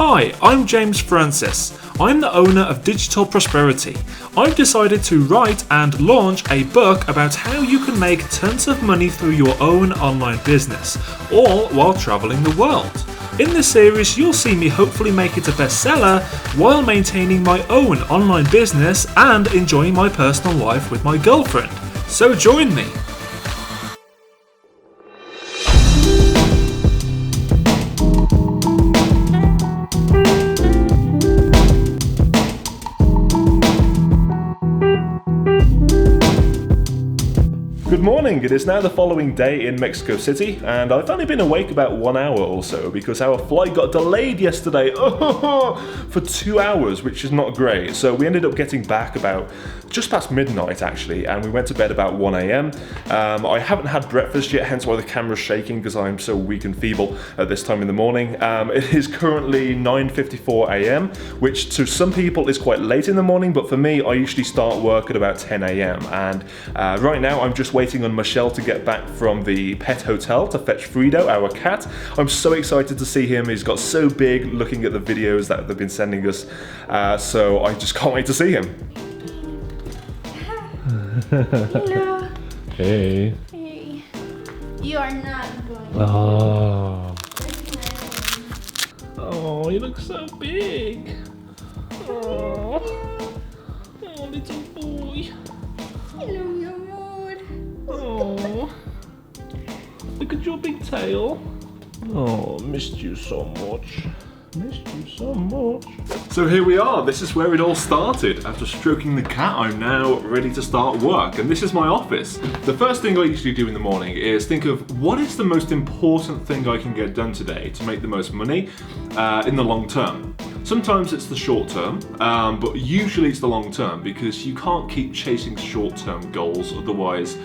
Hi, I'm James Francis. I'm the owner of Digital Prosperity. I've decided to write and launch a book about how you can make tons of money through your own online business, all while traveling the world. In this series, you'll see me hopefully make it a bestseller while maintaining my own online business and enjoying my personal life with my girlfriend. So join me. Good morning, it is now the following day in Mexico City, and I've only been awake about 1 hour or so because our flight got delayed yesterday for 2 hours, which is not great. So we ended up getting back about just past midnight actually, and we went to bed about 1 a.m. I haven't had breakfast yet, hence why the camera's shaking because I'm so weak and feeble at this time in the morning. It is currently 9:54 a.m, which to some people is quite late in the morning, but for me, I usually start work at about 10 a.m. And right now I'm just waiting on Michelle to get back from the pet hotel to fetch Frido, our cat. I'm so excited to see him. He's got so big looking at the videos that they've been sending us. So I just can't wait to see him. Hello. Hey. Hey. You are not going. Oh. Oh, you look so big. Oh, oh little boy. Hello, mi amor. Oh, look at your big tail. Oh, missed you so much. Missed you so much. So here we are. This is where it all started. After stroking the cat, I'm now ready to start work, and this is my office. The first thing I usually do in the morning is think of what is the most important thing I can get done today to make the most money in the long term. Sometimes it's the short term, but usually it's the long term because you can't keep chasing short-term goals, otherwise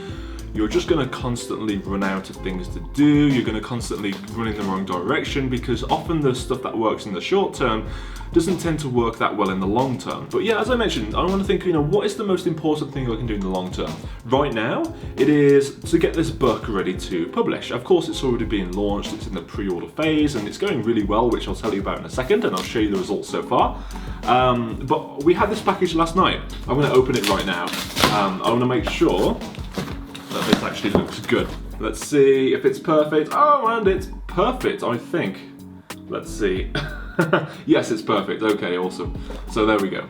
you're just going to constantly run out of things to do. You're going to constantly run in the wrong direction because often the stuff that works in the short term doesn't tend to work that well in the long term. But yeah, as I mentioned, I want to think, what is the most important thing I can do in the long term? Right now, it is to get this book ready to publish. Of course, it's already been launched. It's in the pre-order phase and it's going really well, which I'll tell you about in a second, and I'll show you the results so far. But we had this package last night. I'm going to open it right now. I want to make sure that this actually looks good. Let's see if it's perfect. Oh, and it's perfect, I think. Let's see. Yes, it's perfect. Okay, awesome. So there we go.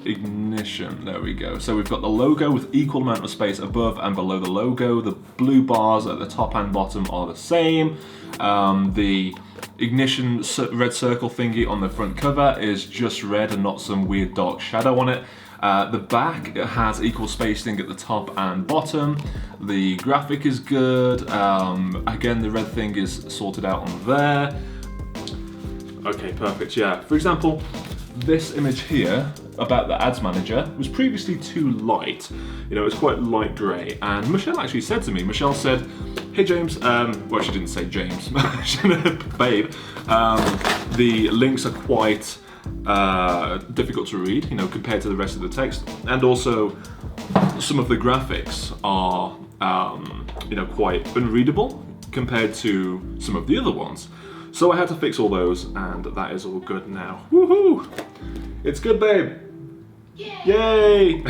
Ignition, there we go. So we've got the logo with equal amount of space above and below the logo. The blue bars at the top and bottom are the same. The ignition red circle thingy on the front cover is just red and not some weird dark shadow on it. The back has equal spacing at the top and bottom. The graphic is good. Again, the red thing is sorted out on there. Okay, perfect, yeah. For example, this image here about the ads manager was previously too light. It was quite light grey. And Michelle actually said to me, Michelle said, hey James, well she didn't say James, babe, the links are quite difficult to read, compared to the rest of the text, and also some of the graphics are, quite unreadable compared to some of the other ones. So I had to fix all those, and that is all good now. Woohoo! It's good, babe. Yay!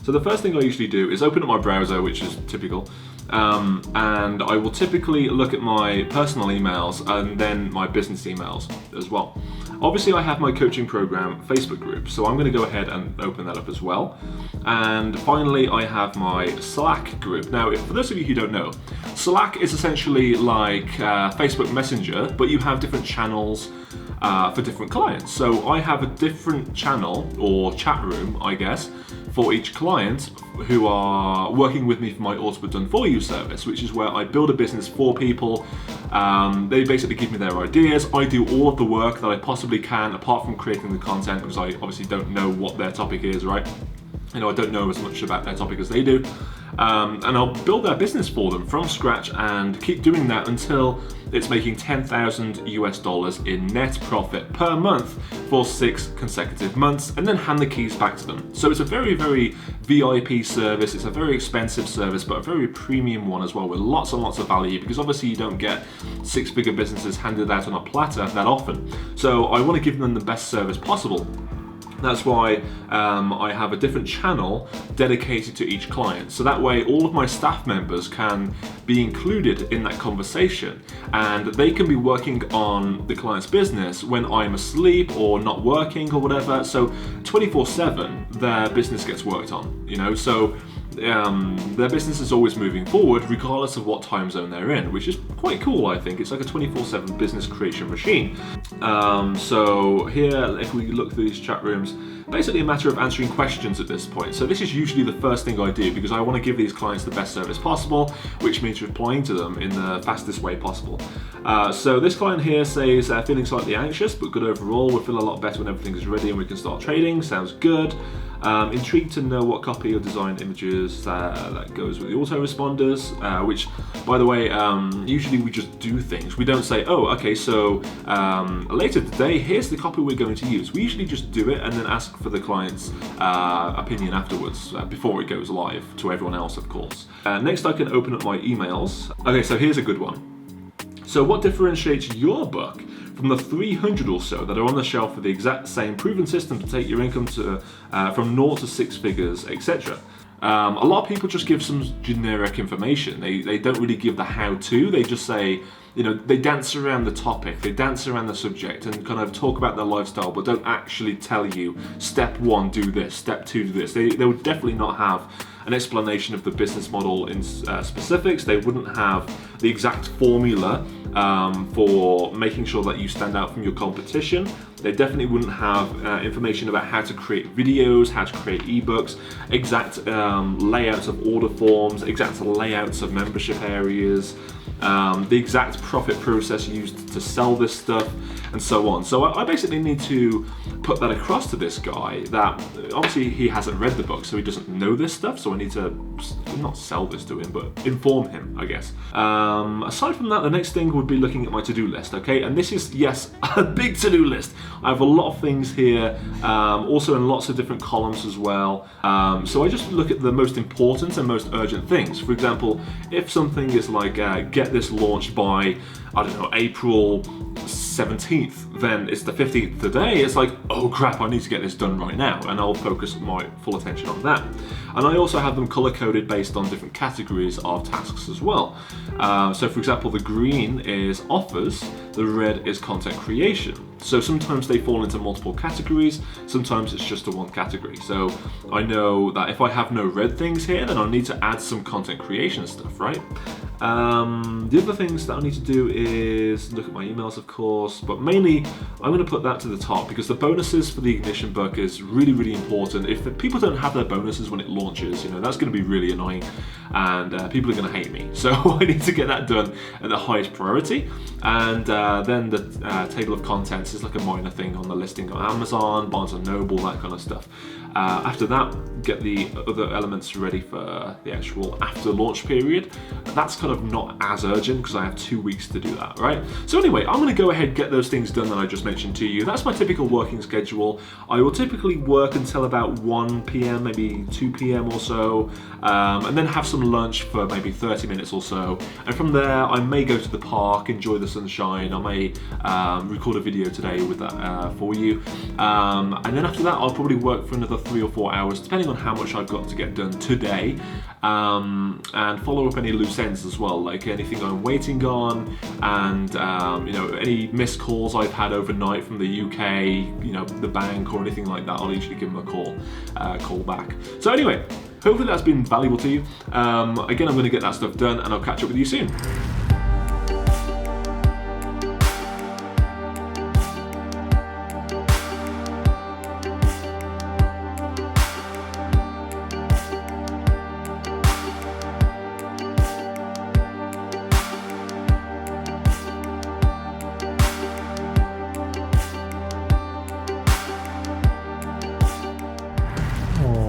So the first thing I usually do is open up my browser, which is typical, and I will typically look at my personal emails and then my business emails as well. Obviously I have my coaching program Facebook group, so I'm going to go ahead and open that up as well. And finally I have my Slack group. Now for those of you who don't know, Slack is essentially like Facebook Messenger, but you have different channels for different clients. So I have a different channel or chat room, I guess, for each client who are working with me for my Automate Done For You service, which is where I build a business for people. They basically give me their ideas. I do all of the work that I possibly can, apart from creating the content, because I obviously don't know what their topic is, right? I don't know as much about their topic as they do. and I'll build their business for them from scratch and keep doing that until it's making $10,000 in net profit per month for 6 consecutive months, and then hand the keys back to them. So it's a very, very VIP service. It's a very expensive service, but a very premium one as well, with lots and lots of value, because obviously you don't get 6-figure businesses handed out on a platter that often. So I want to give them the best service possible. That's why I have a different channel dedicated to each client. So that way all of my staff members can be included in that conversation, and they can be working on the client's business when I'm asleep or not working or whatever. So 24/7 their business gets worked on, you know, so their business is always moving forward regardless of what time zone they're in, which is quite cool, I think. It's like a 24/7 business creation machine. So here, if we look through these chat rooms, basically a matter of answering questions at this point. So this is usually the first thing I do, because I want to give these clients the best service possible, which means replying to them in the fastest way possible. So this client here says feeling slightly anxious but good overall. We'll feel a lot better when everything is ready and we can start trading. Sounds good. Intrigued to know what copy or design images that goes with the autoresponders, which, by the way, usually we just do things. We don't say, oh, okay, so later today, here's the copy we're going to use. We usually just do it and then ask for the client's opinion afterwards, before it goes live to everyone else, of course. Next, I can open up my emails. Okay, so here's a good one. So what differentiates your book from the 300 or so that are on the shelf with the exact same proven system to take your income to from 0 to 6 figures, etc.? A lot of people just give some generic information. They don't really give the how-to. They just say, you know, they dance around the topic, they dance around the subject and kind of talk about their lifestyle, but don't actually tell you, step 1, do this, step 2, do this. They would definitely not have an explanation of the business model in specifics. They wouldn't have the exact formula for making sure that you stand out from your competition. They definitely wouldn't have information about how to create videos, how to create ebooks, exact layouts of order forms, exact layouts of membership areas, the exact profit process used to sell this stuff, and so on. So I basically need to put that across to this guy that obviously he hasn't read the book, so he doesn't know this stuff, so I need to not sell this to him, but inform him, I guess. Aside from that, the next thing would be looking at my to-do list, okay? And this is, yes, a big to-do list. I have a lot of things here, also in lots of different columns as well. So I just look at the most important and most urgent things. For example, if something is like, get this launched by, I don't know, April 17th, then it's the 15th today. It's like, oh crap, I need to get this done right now, and I'll focus my full attention on that. And I also have them color-coded based on different categories of tasks as well. So for example, the green is offers, the red is content creation. So sometimes they fall into multiple categories, sometimes it's just a one category. So I know that if I have no red things here, then I need to add some content creation stuff, right? The other things that I need to do is look at my emails, of course, but mainly I'm going to put that to the top, because the bonuses for the Ignition book is really, really important. If people don't have their bonuses when it launches, you know, that's going to be really annoying, and people are going to hate me. So I need to get that done at the highest priority. And then the table of contents is like a minor thing on the listing on Amazon, Barnes & Noble, that kind of stuff. After that, get the other elements ready for the actual after launch period. That's kind of not as urgent because I have 2 weeks to do that, right? So anyway, I'm going to go ahead, get those things done that I just mentioned to you. That's my typical working schedule. I will typically work until about 1 p.m, maybe 2 p.m. or so, and then have some lunch for maybe 30 minutes or so. And from there, I may go to the park, enjoy the sunshine. I may record a video today with that for you. And then after that, I'll probably work for another 3 or 4 hours, depending on how much I've got to get done today, and follow up any loose ends as well, like anything I'm waiting on, and you know, any missed calls I've had overnight from the UK, you know, the bank or anything like that. I'll usually give them a call back. So anyway, hopefully that's been valuable to you. Again, I'm going to get that stuff done, and I'll catch up with you soon.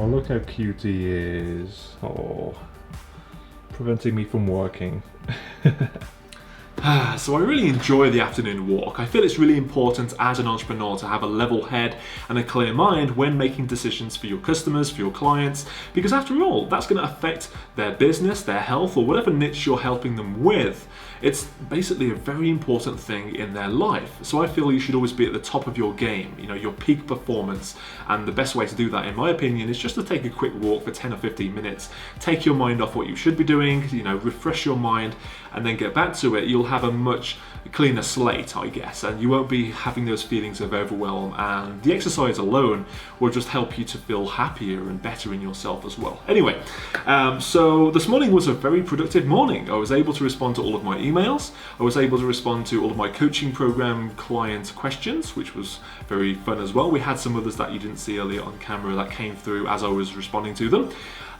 Look how cute he is. Oh, preventing me from working. So I really enjoy the afternoon walk. I feel it's really important as an entrepreneur to have a level head and a clear mind when making decisions for your customers, for your clients, because after all, that's going to affect their business, their health, or whatever niche you're helping them with. It's basically a very important thing in their life. So I feel you should always be at the top of your game, you know, your peak performance. And the best way to do that, in my opinion, is just to take a quick walk for 10 or 15 minutes, take your mind off what you should be doing, you know, refresh your mind, and then get back to it. You'll have a much cleaner slate, I guess, and you won't be having those feelings of overwhelm, and the exercise alone will just help you to feel happier and better in yourself as well. Anyway, so this morning was a very productive morning. I was able to respond to all of my emails. I was able to respond to all of my coaching program client questions, which was very fun as well. We had some others that you didn't see earlier on camera that came through as I was responding to them.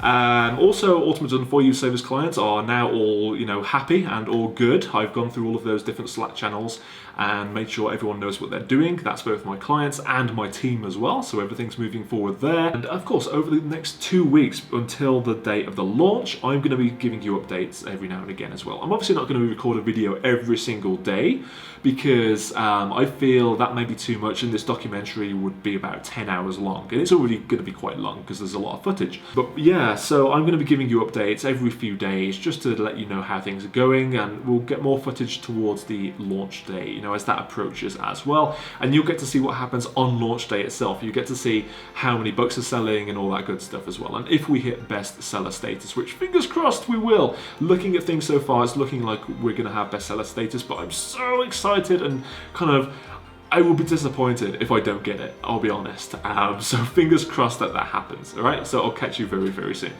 Also, Ultimate Done For You Service clients are now all, you know, happy and all good. I've gone through all of those different Slack channels and made sure everyone knows what they're doing. That's both my clients and my team as well, so everything's moving forward there. And of course, over the next 2 weeks until the day of the launch, I'm going to be giving you updates every now and again as well. I'm obviously not going to record a video every single day because I feel that may be too much, and this documentary would be about 10 hours long, and it's already going to be quite long because there's a lot of footage. But yeah, so I'm going to be giving you updates every few days just to let you know how things are going, and we'll get more footage towards the launch day, you know, as that approaches as well. And you'll get to see what happens on launch day itself. You get to see how many books are selling and all that good stuff as well. And if we hit bestseller status, which fingers crossed we will. Looking at things so far, it's looking like we're going to have bestseller status, but I'm so excited and kind of, I will be disappointed if I don't get it, I'll be honest. So fingers crossed that that happens, all right? So I'll catch you very, very soon.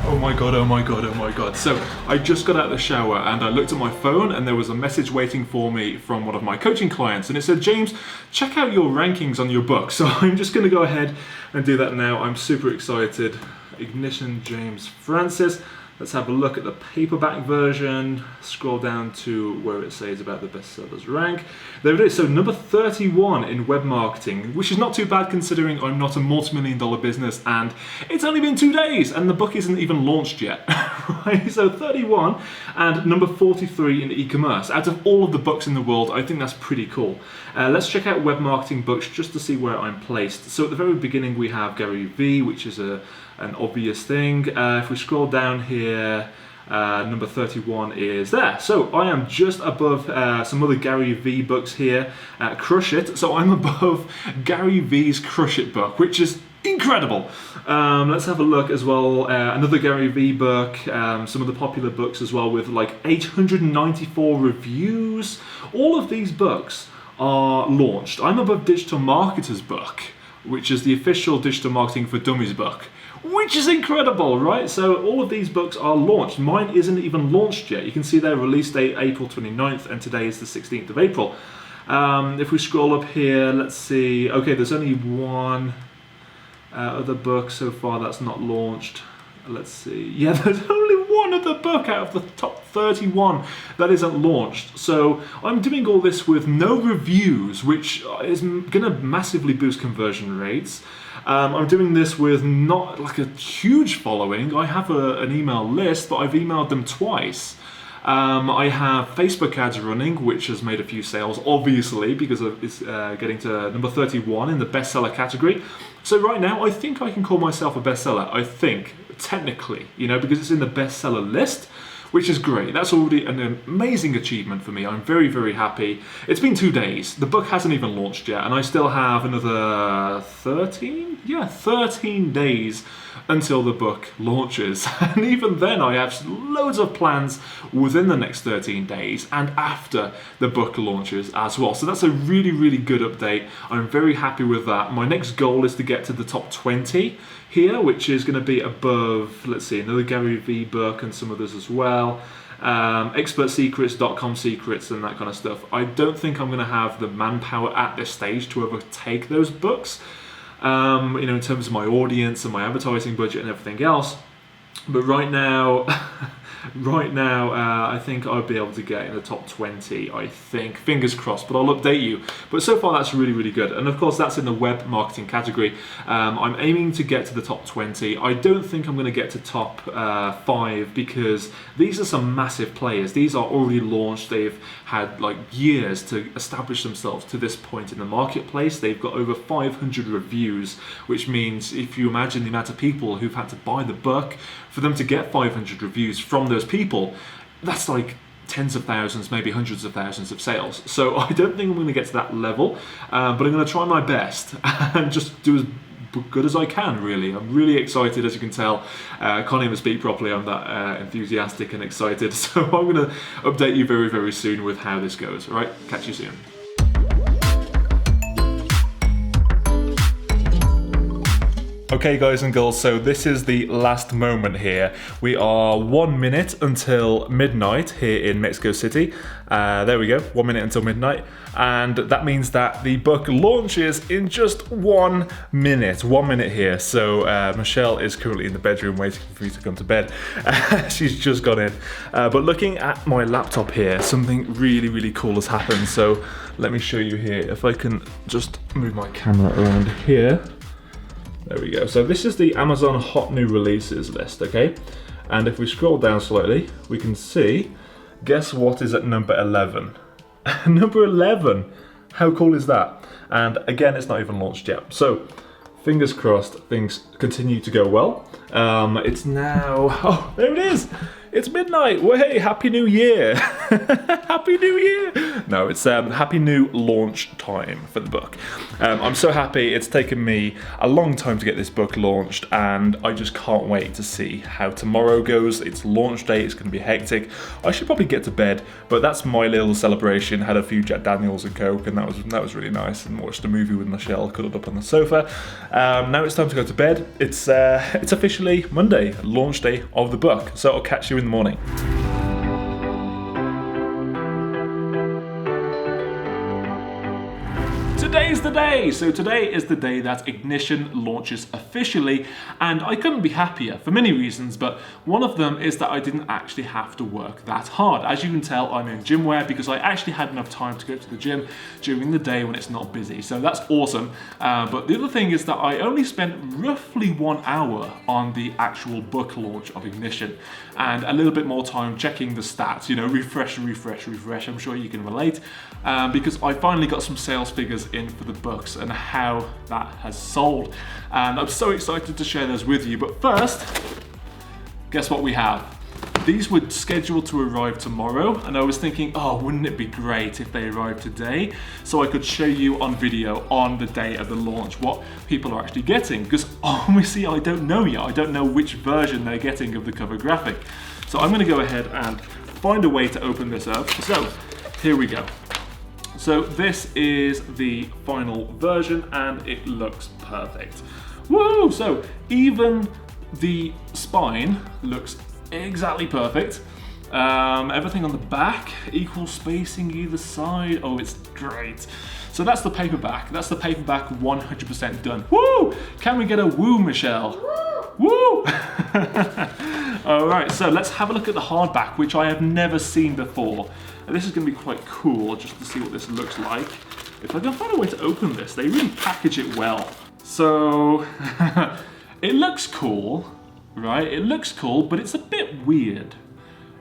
Oh my god, oh my god, oh my god. So I just got out of the shower and I looked at my phone and there was a message waiting for me from one of my coaching clients, and it said, James, check out your rankings on your book. So I'm just going to go ahead and do that now. I'm super excited. Ignition James Francis. Let's have a look at the paperback version. Scroll down to where it says about the bestsellers rank. There it is. So number 31 in web marketing, which is not too bad considering I'm not a multi-million-dollar business and it's only been 2 days and the book isn't even launched yet. Right? So 31 and number 43 in e-commerce. Out of all of the books in the world, I think that's pretty cool. Let's check out web marketing books just to see where I'm placed. So at the very beginning we have Gary Vee, which is an obvious thing. If we scroll down here, number 31 is there. So I am just above some other Gary Vee books here. Crush It. So I'm above Gary Vee's Crush It book, which is incredible. Let's have a look as well. Another Gary Vee book, some of the popular books as well with like 894 reviews. All of these books are launched. I'm above Digital Marketer's book, which is the official Digital Marketing for Dummies book, which is incredible, right? So all of these books are launched. Mine isn't even launched yet. You can see their release date, April 29th, and today is the 16th of April. If we scroll up here, let's see. Okay, there's only one other book so far that's not launched. Let's see. Yeah, there's only one other book out of the top 31 that isn't launched. So I'm doing all this with no reviews, which is going to massively boost conversion rates. I'm doing this with not like a huge following. I have an email list, but I've emailed them twice. I have Facebook ads running, which has made a few sales, obviously, because it's getting to number 31 in the bestseller category. So right now, I think I can call myself a bestseller. I think, technically, you know, because it's in the bestseller list, which is great. That's already an amazing achievement for me. I'm very, very happy. It's been 2 days. The book hasn't even launched yet, and I still have another 13? Yeah, 13 days until the book launches. And even then, I have loads of plans within the next 13 days and after the book launches as well. So that's a really, really good update. I'm very happy with that. My next goal is to get to the top 20 here, which is going to be above, let's see, another Gary Vee book and some others as well. expert secrets, .com secrets, and that kind of stuff. I don't think I'm going to have the manpower at this stage to overtake those books, in terms of my audience and my advertising budget and everything else. But right now, I think I'll be able to get in the top 20, I think. Fingers crossed, but I'll update you. But so far, that's really, really good. And of course, that's in the web marketing category. I'm aiming to get to the top 20. I don't think I'm going to get to top 5 because these are some massive players. These are already launched. They've had like years to establish themselves to this point in the marketplace. They've got over 500 reviews, which means if you imagine the amount of people who've had to buy the book, for them to get 500 reviews from those people, that's like tens of thousands, maybe hundreds of thousands of sales. So I don't think I'm going to get to that level, but I'm going to try my best and just do as good as I can, really. I'm really excited, as you can tell. I can't even speak properly. I'm that enthusiastic and excited. So I'm going to update you very, very soon with how this goes. All right, catch you soon. Okay guys and girls, so this is the last moment here. We are 1 minute until midnight here in Mexico City. There we go, 1 minute until midnight. And that means that the book launches in just 1 minute. 1 minute here. So Michelle is currently in the bedroom waiting for me to come to bed. She's just got in. But looking at my laptop here, something really, really cool has happened. So let me show you here. If I can just move my camera around here. There we go. So this is the Amazon Hot New Releases list, okay? And if we scroll down slightly, we can see, guess what is at number 11? Number 11! How cool is that? And again, it's not even launched yet. So, fingers crossed, things continue to go well. It's now, oh, there it is! It's midnight! Well, hey, Happy New Year! Happy New Year! No, it's Happy New launch time for the book. I'm so happy. It's taken me a long time to get this book launched, and I just can't wait to see how tomorrow goes. It's launch day. It's going to be hectic. I should probably get to bed, but that's my little celebration. Had a few Jack Daniels and Coke, and that was really nice. And watched a movie with Michelle cuddled up on the sofa. Now it's time to go to bed. It's officially Monday, launch day of the book. So I'll catch you in the morning. Today's the day! So today is the day that Ignition launches officially, and I couldn't be happier for many reasons, but one of them is that I didn't actually have to work that hard. As you can tell, I'm in gym wear because I actually had enough time to go to the gym during the day when it's not busy, so that's awesome. But the other thing is that I only spent roughly 1 hour on the actual book launch of Ignition, and a little bit more time checking the stats, refresh. I'm sure you can relate, because I finally got some sales figures in for the books and how that has sold. And I'm so excited to share those with you. But first, guess what we have? These were scheduled to arrive tomorrow, and I was thinking, oh, wouldn't it be great if they arrived today so I could show you on video on the day of the launch what people are actually getting, because obviously I don't know yet. I don't know which version they're getting of the cover graphic. So I'm going to go ahead and find a way to open this up. So here we go. So this is the final version, and it looks perfect. Woo! So even the spine looks exactly perfect. Everything on the back, equal spacing either side. Oh, it's great. So that's the paperback. That's the paperback 100% done. Woo! Can we get a woo, Michelle? Woo! All right, so let's have a look at the hardback, which I have never seen before. And this is going to be quite cool, just to see what this looks like. If I can find a way to open this, they really package it well. So, it looks cool, right? It looks cool, but it's a bit weird.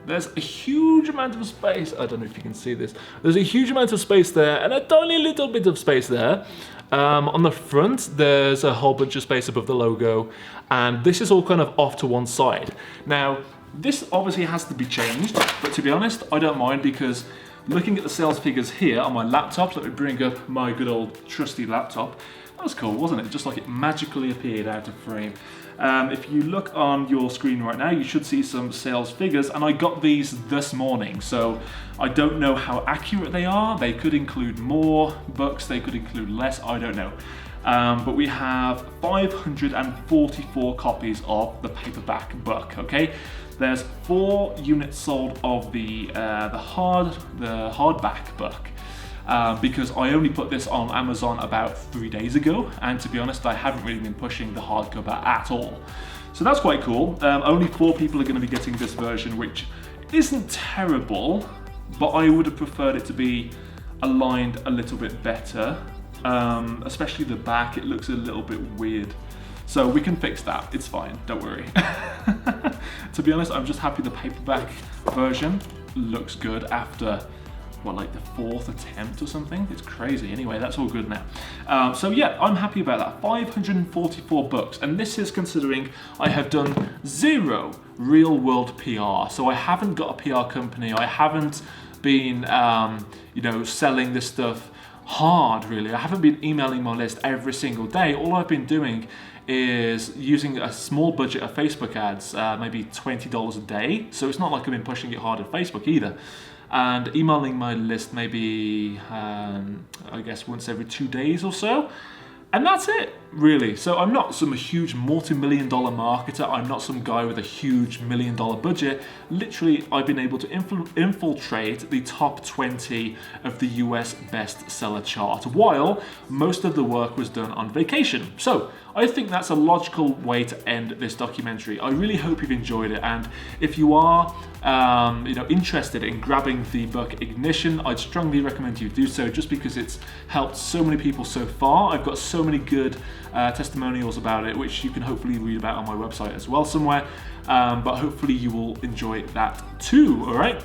There's a huge amount of space. I don't know if you can see this. There's a huge amount of space there and a tiny little bit of space there. On the front, there's a whole bunch of space above the logo, and this is all kind of off to one side. Now, this obviously has to be changed, but to be honest, I don't mind, because looking at the sales figures here on my laptop, let me bring up my good old trusty laptop. That was cool, wasn't it? Just like it magically appeared out of frame. If you look on your screen right now, you should see some sales figures, and I got these this morning, so I don't know how accurate they are. They could include more books, they could include less, I don't know. But we have 544 copies of the paperback book, okay? There's 4 units sold of the hardback book. Because I only put this on Amazon about 3 days ago, and to be honest, I haven't really been pushing the hardcover at all. So that's quite cool. Only 4 people are going to be getting this version, which isn't terrible, but I would have preferred it to be aligned a little bit better. Especially the back, it looks a little bit weird. So we can fix that, it's fine, don't worry. To be honest, I'm just happy the paperback version looks good after, what, like the 4th attempt or something? It's crazy. Anyway, that's all good now. So yeah, I'm happy about that. 544 books, and this is considering I have done 0 real world PR. So I haven't got a PR company. I haven't been, selling this stuff hard, really. I haven't been emailing my list every single day. All I've been doing is using a small budget of Facebook ads, maybe $20 a day. So it's not like I've been pushing it hard at Facebook either. And emailing my list maybe, I guess once every 2 days or so. And that's it, really. So I'm not some huge multi-million-dollar marketer. I'm not some guy with a huge $1 million budget. Literally, I've been able to infiltrate the top 20 of the US bestseller chart, while most of the work was done on vacation. So I think that's a logical way to end this documentary. I really hope you've enjoyed it, and if you are interested in grabbing the book Ignition, I'd strongly recommend you do so, just because it's helped so many people so far. I've got so many good testimonials about it, which you can hopefully read about on my website as well somewhere, but hopefully you will enjoy that too, all right?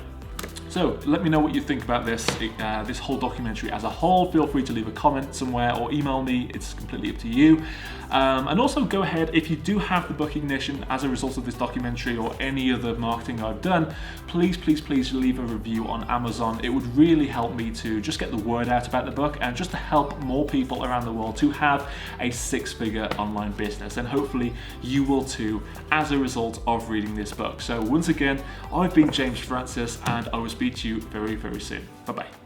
So let me know what you think about this whole documentary as a whole. Feel free to leave a comment somewhere or email me. It's completely up to you. And also go ahead, if you do have the book Ignition as a result of this documentary or any other marketing I've done, please leave a review on Amazon. It would really help me to just get the word out about the book and just to help more people around the world to have a 6-figure online business. And hopefully you will too as a result of reading this book. So once again, I've been James Francis, and I will speak to you very, very soon. Bye-bye.